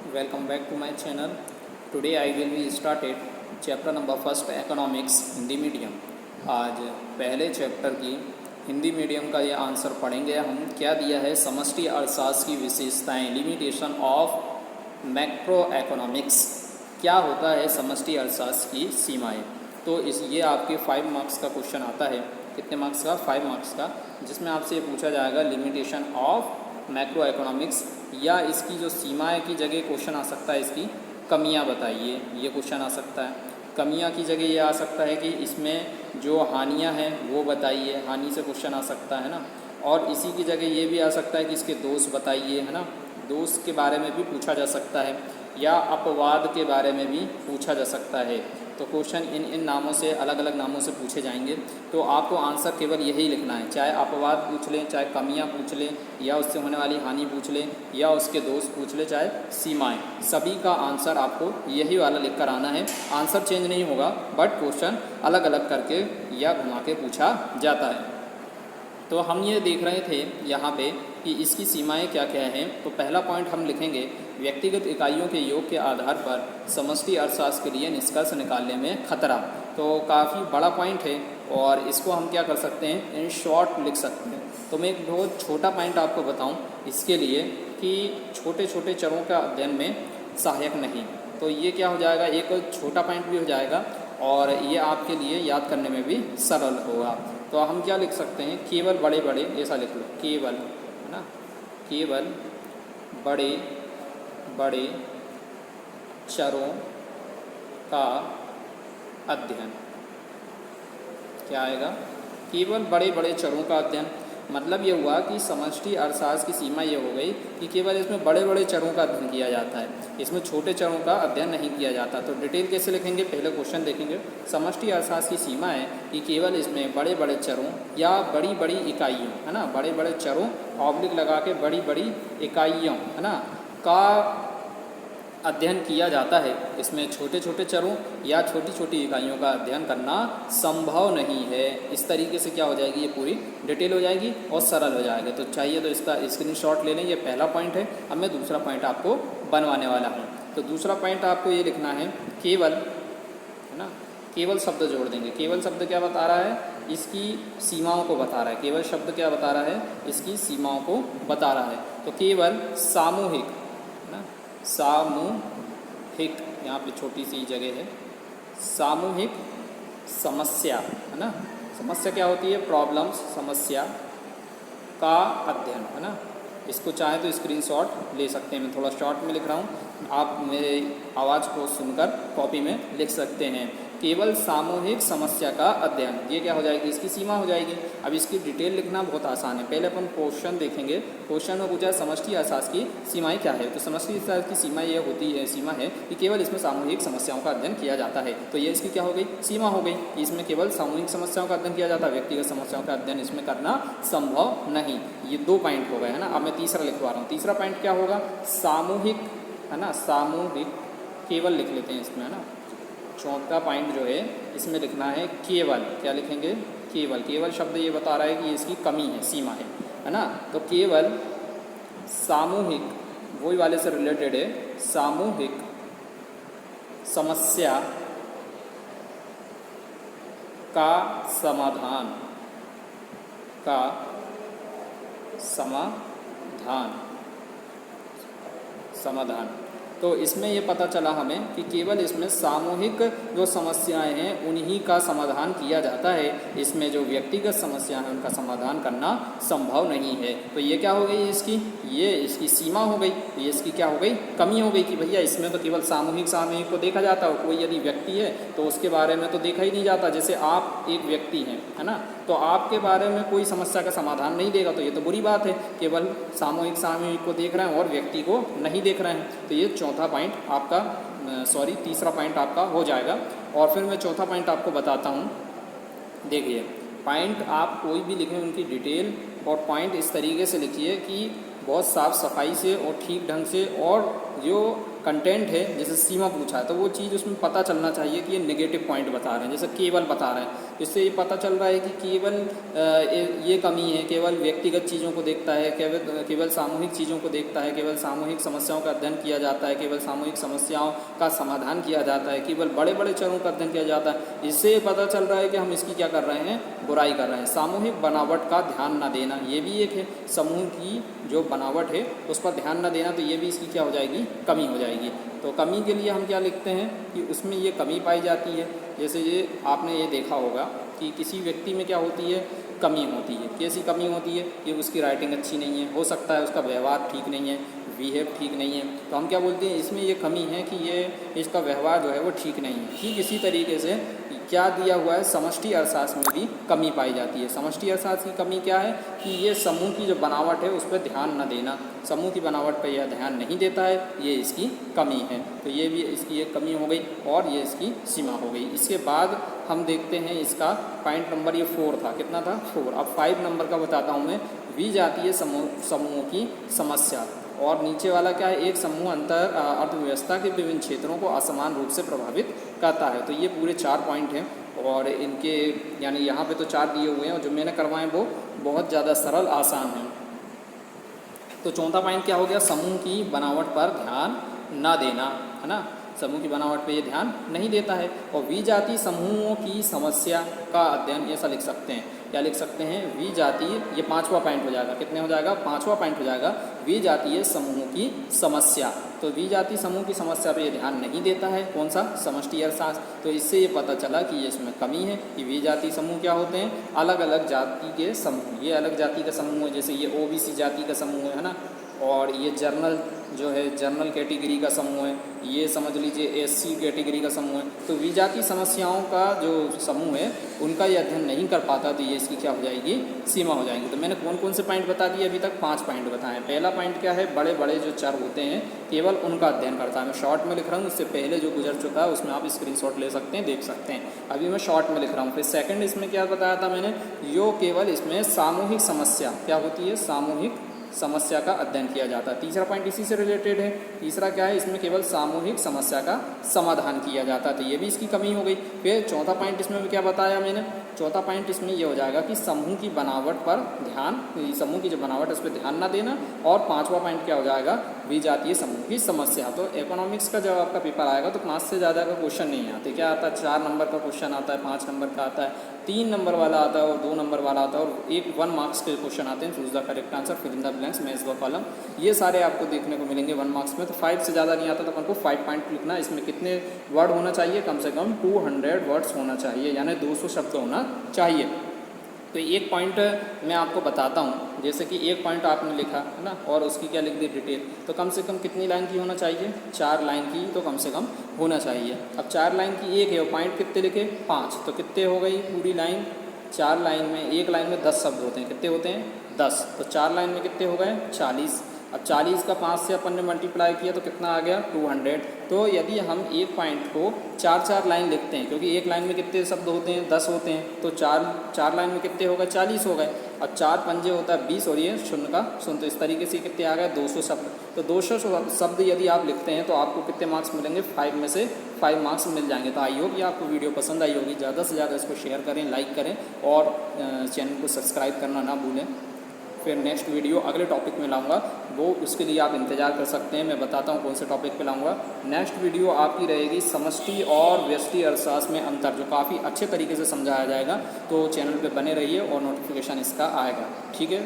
Welcome back to my channel. Today I will be started chapter number first economics Hindi medium. आज पहले chapter की Hindi medium का ये answer पढ़ेंगे हम। क्या दिया है, समष्टि अर्थशास्त्र की विशेषताएं, लिमिटेशन ऑफ मैक्रो इकोनॉमिक्स। क्या होता है समष्टि अर्थशास्त्र की सीमाएं। तो ये आपके 5 मार्क्स का क्वेश्चन आता है। कितने मार्क्स का? 5 मार्क्स का, जिसमें आपसे ये पूछा जाएगा लिमिटेशन ऑफ मैक्रो इकोनॉमिक्स, या इसकी जो सीमाएं की जगह क्वेश्चन आ सकता है इसकी कमियां बताइए, ये क्वेश्चन आ सकता है। कमियां की जगह ये आ सकता है कि इसमें जो हानियां हैं वो बताइए, हानि से क्वेश्चन आ सकता है ना। और इसी की जगह ये भी आ सकता है कि इसके दोष बताइए, है ना। दोष के बारे में भी पूछा जा सकता है, या अपवाद के बारे में भी पूछा जा सकता है। तो क्वेश्चन इन नामों से, अलग अलग नामों से पूछे जाएंगे। तो आपको आंसर केवल यही लिखना है, चाहे अपवाद पूछ लें, चाहे कमियां पूछ लें, या उससे होने वाली हानि पूछ लें, या उसके दोष पूछ लें, चाहे सीमाएं, सभी का आंसर आपको यही वाला लिख कर आना है। आंसर चेंज नहीं होगा, बट क्वेश्चन अलग अलग करके या घुमा के पूछा जाता है। तो हम ये देख रहे थे यहाँ पे कि इसकी सीमाएं क्या क्या हैं। तो पहला पॉइंट हम लिखेंगे, व्यक्तिगत इकाइयों के योग के आधार पर समष्टि अर्थशास्त्र के लिए निष्कर्ष निकालने में खतरा। तो काफ़ी बड़ा पॉइंट है, और इसको हम क्या कर सकते हैं, इन शॉर्ट लिख सकते हैं। तो मैं एक बहुत छोटा पॉइंट आपको बताऊँ इसके लिए, कि छोटे छोटे चरों का अध्ययन में सहायक नहीं। तो ये क्या हो जाएगा, एक छोटा पॉइंट भी हो जाएगा, और ये आपके लिए याद करने में भी सरल होगा। तो हम क्या लिख सकते हैं, केवल बड़े बड़े, ऐसा लिख लो, केवल, है ना, केवल बड़े बड़े चरों का अध्ययन। क्या आएगा, केवल बड़े बड़े चरों का अध्ययन। मतलब ये हुआ कि समष्टि अर्थशास्त्र की सीमा ये हो गई कि केवल इसमें बड़े बड़े चरों का अध्ययन किया जाता है, इसमें छोटे चरों का अध्ययन नहीं किया जाता। तो डिटेल कैसे लिखेंगे, पहले क्वेश्चन देखेंगे। समष्टि अर्थशास्त्र की सीमा है कि केवल इसमें बड़े बड़े चरों या बड़ी बड़ी इकाइयों, है ना, बड़े बड़े चरों ऑब्लिक लगा के बड़ी बड़ी इकाइयों, है ना, का अध्ययन किया जाता है। इसमें छोटे छोटे चरों या छोटी छोटी इकाइयों का अध्ययन करना संभव नहीं है। इस तरीके से क्या हो जाएगी, ये पूरी डिटेल हो जाएगी और सरल हो जाएगा। तो चाहिए तो इसका स्क्रीनशॉट ले लें, ये पहला पॉइंट है। अब मैं दूसरा पॉइंट आपको बनवाने वाला हूँ। तो दूसरा पॉइंट आपको ये लिखना है, केवल, है ना, केवल शब्द जोड़ देंगे। केवल शब्द क्या बता रहा है, इसकी सीमाओं को बता रहा है। केवल शब्द क्या बता रहा है, इसकी सीमाओं को बता रहा है। तो केवल सामूहिक, सामूहिक, यहाँ पे छोटी सी जगह है, सामूहिक समस्या, है ना। समस्या क्या होती है, प्रॉब्लम्स, समस्या का अध्ययन, है ना। इसको चाहे तो स्क्रीनशॉट ले सकते हैं। मैं थोड़ा शॉर्ट में लिख रहा हूँ, आप मेरे आवाज़ को सुनकर कॉपी में लिख सकते हैं। केवल सामूहिक समस्या का अध्ययन, ये क्या हो जाएगी, इसकी सीमा हो जाएगी। अब इसकी डिटेल लिखना बहुत आसान है। पहले अपन क्वेश्चन देखेंगे। क्वेश्चन में पूछा है समष्टि अर्थशास्त्र की सीमाएं क्या है। तो समष्टि अर्थशास्त्र की सीमा ये होती है, सीमा है कि केवल इसमें सामूहिक समस्याओं का अध्ययन किया जाता है। तो ये इसकी क्या हो गई, सीमा हो गई कि इसमें केवल सामूहिक समस्याओं का अध्ययन किया जाता है, व्यक्तिगत समस्याओं का अध्ययन इसमें करना संभव नहीं। ये 2 पॉइंट हो गए, है ना। अब मैं तीसरा लिखवा रहा हूँ। तीसरा पॉइंट क्या होगा, सामूहिक, है ना, सामूहिक, केवल लिख लेते हैं इसमें, है ना। चौथा पॉइंट जो है इसमें लिखना है केवल। क्या लिखेंगे, केवल। केवल शब्द ये बता रहा है कि इसकी कमी है, सीमा है ना। तो केवल सामूहिक, वही वाले से रिलेटेड है, सामूहिक समस्या का समाधान, का समाधान। तो इसमें ये पता चला हमें कि केवल इसमें सामूहिक जो समस्याएं हैं उन्हीं का समाधान किया जाता है। इसमें जो व्यक्तिगत समस्या है उनका समाधान करना संभव नहीं है। तो ये क्या हो गई, ये इसकी सीमा हो गई। ये इसकी क्या हो गई, कमी हो गई कि भैया इसमें तो केवल सामूहिक को देखा जाता है। कोई यदि व्यक्ति है तो उसके बारे में तो देखा ही नहीं जाता। जैसे आप एक व्यक्ति हैं, है ना, तो आपके बारे में कोई समस्या का समाधान नहीं देगा, तो ये तो बुरी बात है। केवल सामूहिक को देख रहे हैं और व्यक्ति को नहीं देख रहे हैं। तो ये चौथा पॉइंट आपका, तीसरा पॉइंट आपका हो जाएगा। और फिर मैं चौथा पॉइंट आपको बताता हूँ। देखिए, पॉइंट आप कोई भी लिखें उनकी डिटेल और पॉइंट इस तरीके से लिखिए कि बहुत साफ़ सफाई से और ठीक ढंग से, और जो कंटेंट है, जैसे सीमा पूछा है तो वो चीज़ उसमें पता चलना चाहिए कि ये नेगेटिव पॉइंट बता रहे हैं, जैसे केवल बता रहे हैं, इससे ये पता चल रहा है कि केवल ये कमी है, केवल व्यक्तिगत चीज़ों को देखता है, केवल सामूहिक चीज़ों को देखता है, केवल सामूहिक समस्याओं का अध्ययन किया जाता है, केवल सामूहिक समस्याओं का समाधान किया जाता है, केवल बड़े बड़े चरों का अध्ययन किया जाता है। इससे ये पता चल रहा है कि हम इसकी क्या कर रहे हैं, बुराई कर रहे हैं। सामूहिक बनावट का ध्यान न देना, ये भी एक है, समूह की जो बनावट है उस पर ध्यान न देना, तो ये भी इसकी क्या हो जाएगी, कमी हो जाएगी। तो कमी के लिए हम क्या लिखते हैं कि उसमें ये कमी पाई जाती है। जैसे ये आपने ये देखा होगा कि किसी व्यक्ति में क्या होती है, कमी होती है। कैसी कमी होती है कि उसकी राइटिंग अच्छी नहीं है, हो सकता है उसका व्यवहार ठीक नहीं है, बिहेव ठीक नहीं है, तो हम क्या बोलते हैं, इसमें ये कमी है कि ये इसका व्यवहार जो है वो ठीक नहीं है। ठीक इसी तरीके से क्या दिया हुआ है, समष्टि अर्थशास्त्र में भी कमी पाई जाती है। समष्टि अर्थशास्त्र की कमी क्या है कि ये समूह की जो बनावट है उस पर ध्यान न देना, समूह की बनावट पर यह ध्यान नहीं देता है, ये इसकी कमी है। तो ये भी इसकी एक कमी हो गई और ये इसकी सीमा हो गई। इसके बाद हम देखते हैं इसका पॉइंट नंबर, ये 4 था, कितना था, 4। अब 5 नंबर का बताता हूँ मैं। वी जातीय समूहों की समस्या, और नीचे वाला क्या है, एक समूह अंतर अर्थव्यवस्था के विभिन्न क्षेत्रों को असमान रूप से प्रभावित करता है। तो ये पूरे 4 पॉइंट हैं और इनके यानी यहाँ पे तो 4 दिए हुए हैं और जो मैंने करवाए वो बहुत ज़्यादा सरल आसान हैं। तो चौथा पॉइंट क्या हो गया, समूह की बनावट पर ध्यान न देना, है ना, समूह की बनावट पे ये ध्यान नहीं देता है। और विजातीय समूहों की समस्या का अध्ययन, ऐसा लिख सकते हैं, क्या लिख सकते हैं, विजातीय, ये 5वां पॉइंट हो जाएगा, कितने हो जाएगा, 5वां पॉइंट हो जाएगा, विजातीय समूहों की समस्या। तो विजातीय समूह की समस्या पे ये ध्यान नहीं देता है, कौन सा, समष्टि अर्थशास्त्र। तो इससे ये पता चला कि ये इसमें कमी है कि विजातीय समूह क्या होते हैं, अलग अलग जाति के समूह, ये अलग जाति का समूह है, जैसे ये ओबीसी जाति का समूह है ना, और ये जर्नल जो है जनरल कैटेगरी का समूह है, ये समझ लीजिए एससी कैटेगरी का समूह है। तो विजातीय समस्याओं का जो समूह है उनका ये अध्ययन नहीं कर पाता, तो ये इसकी क्या हो जाएगी, सीमा हो जाएगी। तो मैंने कौन कौन से पॉइंट बता दिए अभी तक, 5 पॉइंट बताएं। पहला पॉइंट क्या है, बड़े बड़े जो चर होते हैं केवल उनका अध्ययन करता है। मैं शॉर्ट में लिख रहा हूँ, इससे पहले जो गुजर चुका है उसमें आप स्क्रीनशॉट ले सकते हैं, देख सकते हैं। अभी मैं शॉर्ट में लिख रहा हूँ। फिर सेकंड इसमें क्या बताया था मैंने, यो केवल इसमें सामूहिक समस्या क्या होती है, सामूहिक समस्या का अध्ययन किया जाता है। तीसरा पॉइंट इसी से रिलेटेड है। तीसरा क्या है, इसमें केवल सामूहिक समस्या का समाधान किया जाता है, तो ये भी इसकी कमी हो गई। फिर चौथा पॉइंट इसमें क्या बताया मैंने, चौथा पॉइंट इसमें ये हो जाएगा कि समूह की बनावट पर ध्यान, समूह की जो बनावट है उस पर ध्यान ना देना। और 5वां पॉइंट क्या हो जाएगा, विजातीय समूह की समस्या। तो इकोनॉमिक्स का जब आपका पेपर आएगा तो 5 से ज़्यादा का क्वेश्चन नहीं आते। क्या आता है, 4 नंबर का क्वेश्चन आता है, 5 नंबर का आता है, 3 नंबर वाला आता है और 2 नंबर वाला आता है, और 1 मार्क्स के क्वेश्चन आते हैं, choose the correct answer, fill in the blanks, match the column. ये सारे आपको देखने को मिलेंगे 1 मार्क्स में। तो 5 से ज़्यादा नहीं आता तो अपन को 5 पॉइंट लिखना। इसमें कितने वर्ड होना चाहिए, कम से कम 200 वर्ड्स होना चाहिए, यानी 200 शब्द होना चाहिए। तो एक पॉइंट मैं आपको बताता हूँ, जैसे कि एक पॉइंट आपने लिखा है ना, और उसकी क्या लिख दी डिटेल, तो कम से कम कितनी लाइन की होना चाहिए, 4 लाइन की तो कम से कम होना चाहिए। अब 4 लाइन की एक है, और पॉइंट कितने लिखे, 5, तो कितने हो गई पूरी लाइन, 4 लाइन में, एक लाइन में 10 शब्द होते हैं, कितने होते हैं, 10, तो 4 लाइन में कितने हो गए, 40। अब 40 का 5 से अपन ने मल्टीप्लाई किया तो कितना आ गया, 200। तो यदि हम एक पॉइंट को 4-4 लाइन लिखते हैं, क्योंकि एक लाइन में कितने शब्द होते हैं, 10 होते हैं, तो 4 लाइन में कितने हो गए, 40 हो गए। अब 4 पंजे होता है 20, और ये शून्य का शून्य, तो इस तरीके से कितने आ गए, 200 शब्द। तो 200 शब्द यदि आप लिखते हैं तो आपको कितने मार्क्स मिलेंगे, 5 में से 5 मार्क्स मिल जाएंगे। तो आई होप कि आपको वीडियो पसंद आई होगी। ज़्यादा से ज़्यादा इसको शेयर करें, लाइक करें और चैनल को सब्सक्राइब करना ना भूलें। फिर नेक्स्ट वीडियो अगले टॉपिक में लाऊंगा, वो उसके लिए आप इंतज़ार कर सकते हैं। मैं बताता हूँ कौन से टॉपिक पे लाऊंगा। नेक्स्ट वीडियो आपकी रहेगी समष्टि और व्यष्टि अर्थशास्त्र में अंतर, जो काफ़ी अच्छे तरीके से समझाया जाएगा। तो चैनल पे बने रहिए और नोटिफिकेशन इसका आएगा, ठीक है।